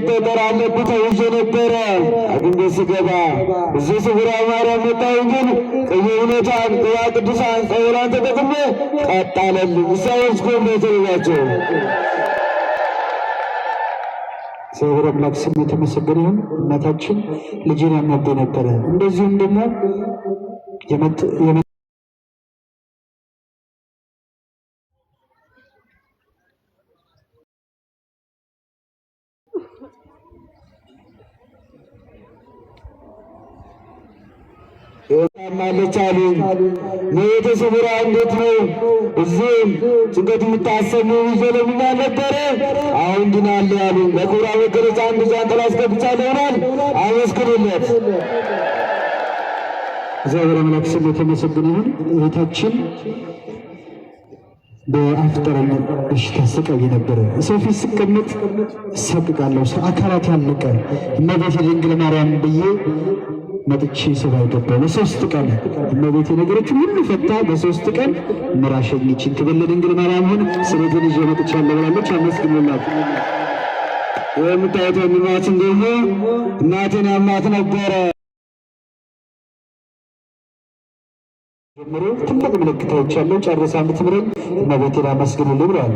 ተጠራለብ ተይዤ ነበረ አግንደ ስገባ እዚህ ስፍራ ማርያም መጣሁ ግን ቅዩነቷን ቅባ ቅዱሳን ጸውላን ተጠቅሜ ቀጣለልኝ እሳዎች ኮንበተባቸው እግዚአብሔር አምላክ ስም የተመሰገነ ይሁን። እናታችን ልጄን ያመብኝ ነበረ። እንደዚሁም ደግሞ ማለች አሉኝ። ነየተ ስውራ እንዴት ነው እዚህም ጭንቀት የምታሰሙ ይዘለምኛ ነበረ አሁን ድናለ አሉኝ። በክብራ መገለጫ አንድ ጃንጥላ አስገብቻለሁ ይሆናል። አመስግኑለት። እግዚአብሔር አምላክ ስም የተመሰገነ ይሁን። እህታችን በአፍጠረኝ በሽታ ስቃይ ነበረ። ሰው ፊት ስቀመጥ እሳቅቃለሁ። አካላት ያለቀ እመቤቴ ድንግል ማርያም ብዬ መጥቼ ሰባ ገባሁ። በሶስት ቀን እመቤቴ ነገሮችን ሁሉ ፈታ። በሶስት ቀን ምራሸኝችን ትበለ ድንግል ማርያም ሆን ስለትን ይዤ መጥቻለሁ ብላለች። አመስግኑላት። የምታዩት ወንድማችን ደግሞ እናቴን ያማት ነበረ ጀምሮ ትልቅ ምልክቶች ያለው ጨርሳ እንድትምረኝ እመቤቴን አመስግኑልኝ ብለዋል።